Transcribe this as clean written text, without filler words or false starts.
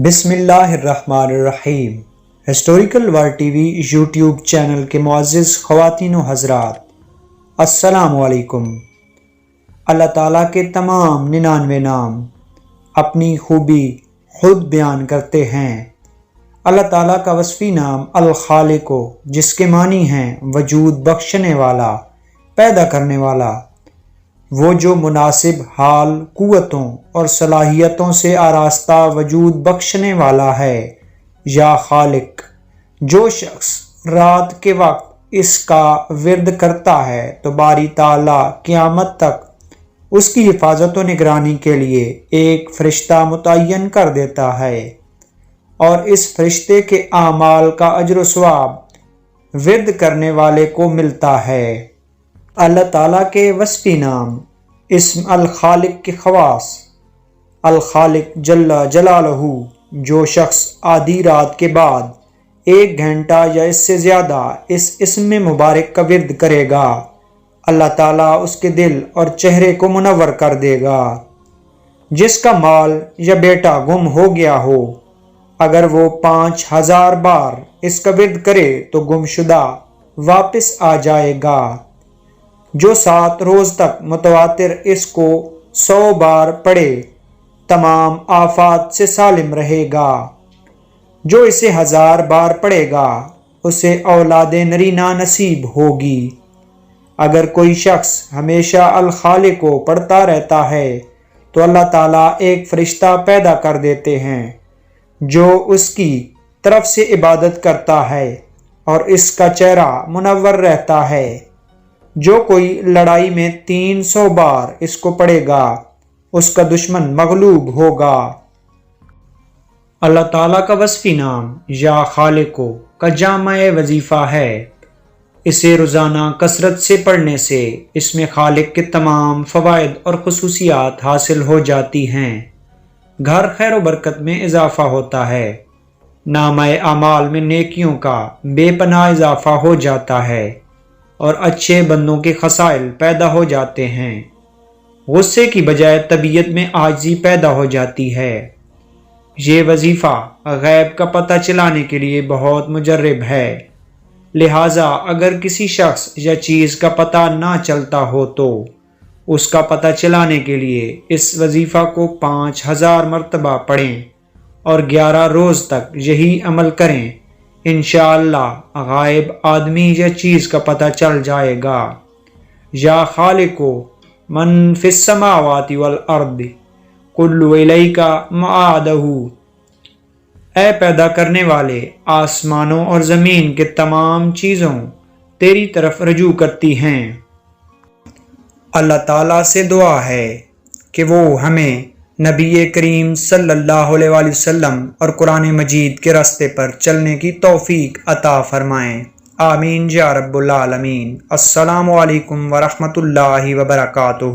بسم اللہ الرحمن الرحیم۔ Historical world T V YouTube channel کے معزز خواتین و حضرات، السلام علیکم۔ اللہ تعالیٰ کے تمام 99 نام اپنی خوبی خود بیان کرتے ہیں۔ اللہ تعالیٰ کا وصفی نام الخالق، جس کے معنی ہیں وجود بخشنے والا، پیدا کرنے والا، وہ جو مناسب حال، قوتوں اور صلاحیتوں سے آراستہ وجود بخشنے والا ہے، یا خالق۔ جو شخص رات کے وقت اس کا ورد کرتا ہے تو باری تعالیٰ قیامت تک اس کی حفاظت و نگرانی کے لیے ایک فرشتہ متعین کر دیتا ہے، اور اس فرشتے کے اعمال کا اجر و ثواب ورد کرنے والے کو ملتا ہے۔ اللہ تعالیٰ کے وصفی نام اسم الخالق کے خواص: الخالق جل جلالہ، جو شخص آدھی رات کے بعد 1 گھنٹہ یا اس سے زیادہ اس اسم مبارک کا ورد کرے گا، اللہ تعالیٰ اس کے دل اور چہرے کو منور کر دے گا۔ جس کا مال یا بیٹا گم ہو گیا ہو، اگر وہ 5000 بار اس کا ورد کرے تو گمشدہ واپس آ جائے گا۔ جو 7 روز تک متواتر اس کو 100 بار پڑھے، تمام آفات سے سالم رہے گا۔ جو اسے 1000 بار پڑھے گا، اسے اولاد نرینہ نصیب ہوگی۔ اگر کوئی شخص ہمیشہ الخالقو پڑھتا رہتا ہے تو اللہ تعالیٰ ایک فرشتہ پیدا کر دیتے ہیں جو اس کی طرف سے عبادت کرتا ہے، اور اس کا چہرہ منور رہتا ہے۔ جو کوئی لڑائی میں 300 بار اس کو پڑھے گا، اس کا دشمن مغلوب ہوگا۔ اللہ تعالیٰ کا وصفی نام یا خالقو کا جامع وظیفہ ہے۔ اسے روزانہ کثرت سے پڑھنے سے اس میں خالق کے تمام فوائد اور خصوصیات حاصل ہو جاتی ہیں۔ گھر خیر و برکت میں اضافہ ہوتا ہے، نامہ اعمال میں نیکیوں کا بے پناہ اضافہ ہو جاتا ہے، اور اچھے بندوں کے خصائل پیدا ہو جاتے ہیں۔ غصے کی بجائے طبیعت میں عاجزی پیدا ہو جاتی ہے۔ یہ وظیفہ غیب کا پتہ چلانے کے لیے بہت مجرب ہے، لہٰذا اگر کسی شخص یا چیز کا پتہ نہ چلتا ہو تو اس کا پتہ چلانے کے لیے اس وظیفہ کو 5000 مرتبہ پڑھیں اور 11 روز تک یہی عمل کریں۔ انشاءاللہ غائب آدمی یا چیز کا پتہ چل جائے گا۔ یا خالقو من فی السماوات والارض کل الیک مآدہ، اے پیدا کرنے والے، آسمانوں اور زمین کے تمام چیزوں تیری طرف رجوع کرتی ہیں۔ اللہ تعالیٰ سے دعا ہے کہ وہ ہمیں نبی کریم صلی اللہ علیہ وآلہ وسلم اور قرآن مجید کے راستے پر چلنے کی توفیق عطا فرمائیں۔ آمین یا رب العالمین۔ السلام علیکم ورحمۃ اللہ وبرکاتہ۔